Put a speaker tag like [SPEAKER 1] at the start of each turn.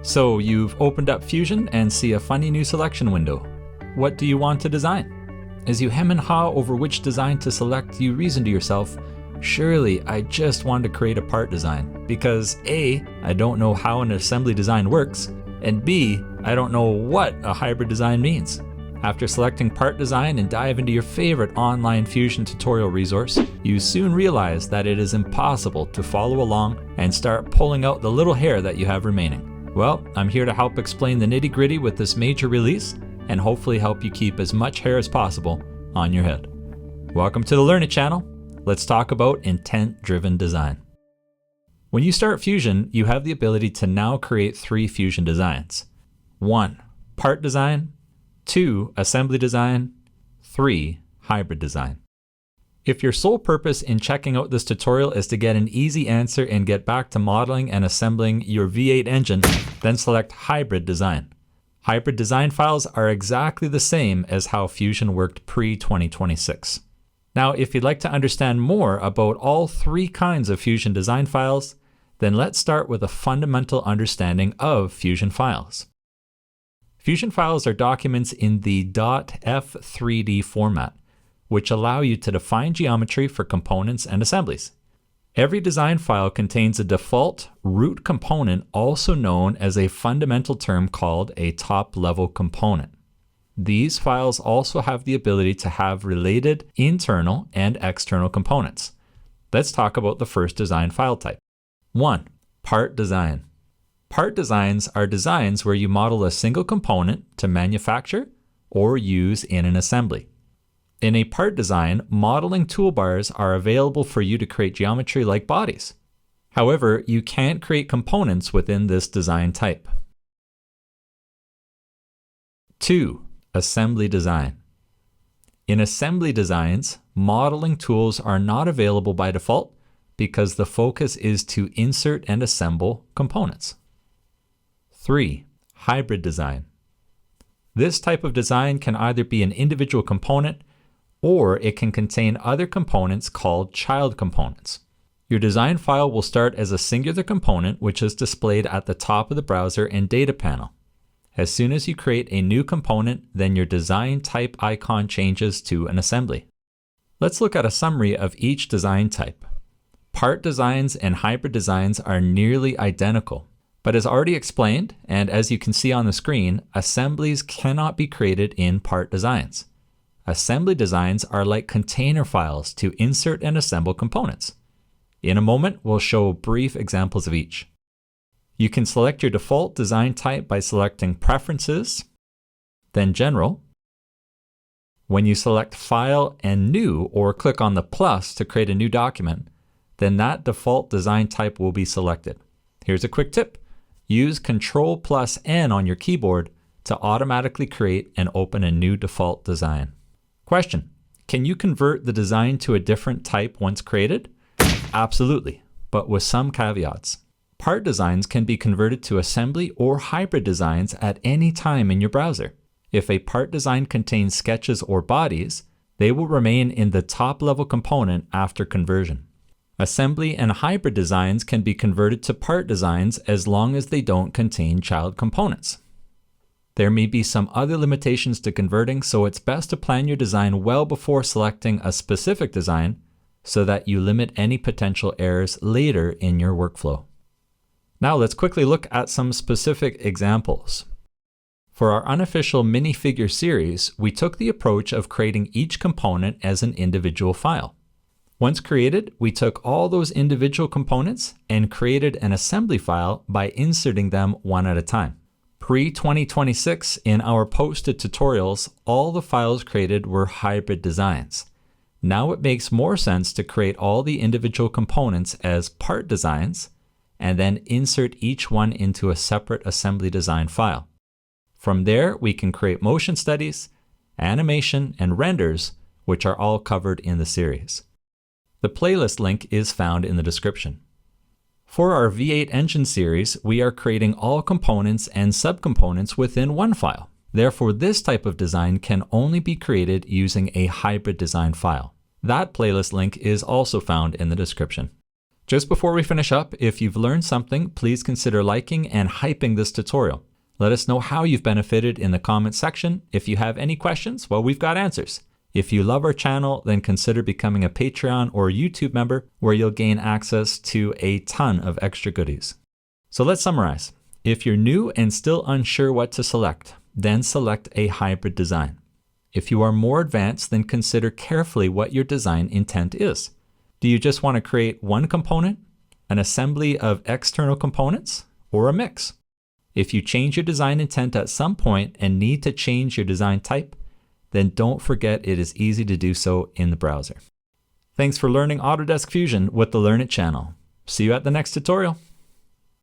[SPEAKER 1] So you've opened up Fusion and see a funny new selection window. What do you want to design? As you hem and haw over which design to select, you reason to yourself, surely I just want to create a part design because A, I don't know how an assembly design works, and B, I don't know what a hybrid design means. After selecting part design and dive into your favorite online Fusion tutorial resource, you soon realize that it is impossible to follow along and start pulling out the little hair that you have remaining. Well, I'm here to help explain the nitty-gritty with this major release and hopefully help you keep as much hair as possible on your head. Welcome to the Learn It channel. Let's talk about intent-driven design. When you start Fusion, you have the ability to now create 3 Fusion designs. 1. Part design. 2. Assembly design. 3. Hybrid design. If your sole purpose in checking out this tutorial is to get an easy answer and get back to modeling and assembling your V8 engine, then select Hybrid Design. Hybrid design files are exactly the same as how Fusion worked pre-2026. Now, if you'd like to understand more about all 3 kinds of Fusion design files, then let's start with a fundamental understanding of Fusion files. Fusion files are documents in the .f3d format, which allow you to define geometry for components and assemblies. Every design file contains a default root component, also known as a fundamental term called a top-level component. These files also have the ability to have related internal and external components. Let's talk about the first design file type. 1. Part design. Part designs are designs where you model a single component to manufacture or use in an assembly. In a part design, modeling toolbars are available for you to create geometry like bodies. However, you can't create components within this design type. 2. Assembly design. In assembly designs, modeling tools are not available by default because the focus is to insert and assemble components. 3. Hybrid design. This type of design can either be an individual component or it can contain other components called child components. Your design file will start as a singular component which is displayed at the top of the browser and data panel. As soon as you create a new component, then your design type icon changes to an assembly. Let's look at a summary of each design type. Part designs and hybrid designs are nearly identical, but as already explained, and as you can see on the screen, assemblies cannot be created in part designs. Assembly designs are like container files to insert and assemble components. In a moment, we'll show brief examples of each. You can select your default design type by selecting Preferences, then General. When you select File and New or click on the plus to create a new document, then that default design type will be selected. Here's a quick tip. Use Ctrl+N on your keyboard to automatically create and open a new default design. Question: can you convert the design to a different type once created? Absolutely, but with some caveats. Part designs can be converted to assembly or hybrid designs at any time in your browser. If a part design contains sketches or bodies, they will remain in the top-level component after conversion. Assembly and hybrid designs can be converted to part designs as long as they don't contain child components. There may be some other limitations to converting, so it's best to plan your design well before selecting a specific design so that you limit any potential errors later in your workflow. Now let's quickly look at some specific examples. For our unofficial Minifigure series, we took the approach of creating each component as an individual file. Once created, we took all those individual components and created an assembly file by inserting them one at a time. Pre-2026, in our posted tutorials, all the files created were hybrid designs. Now it makes more sense to create all the individual components as part designs and then insert each one into a separate assembly design file. From there, we can create motion studies, animation, and renders, which are all covered in the series. The playlist link is found in the description. For our V8 engine series, we are creating all components and subcomponents within one file. Therefore, this type of design can only be created using a hybrid design file. That playlist link is also found in the description. Just before we finish up, if you've learned something, please consider liking and hyping this tutorial. Let us know how you've benefited in the comments section. If you have any questions, well, we've got answers. If you love our channel, then consider becoming a Patreon or YouTube member where you'll gain access to a ton of extra goodies. So let's summarize. If you're new and still unsure what to select, then select a hybrid design. If you are more advanced, then consider carefully what your design intent is. Do you just want to create one component, an assembly of external components, or a mix? If you change your design intent at some point and need to change your design type, then don't forget it is easy to do so in the browser. Thanks for learning Autodesk Fusion with the Learn It channel. See you at the next tutorial.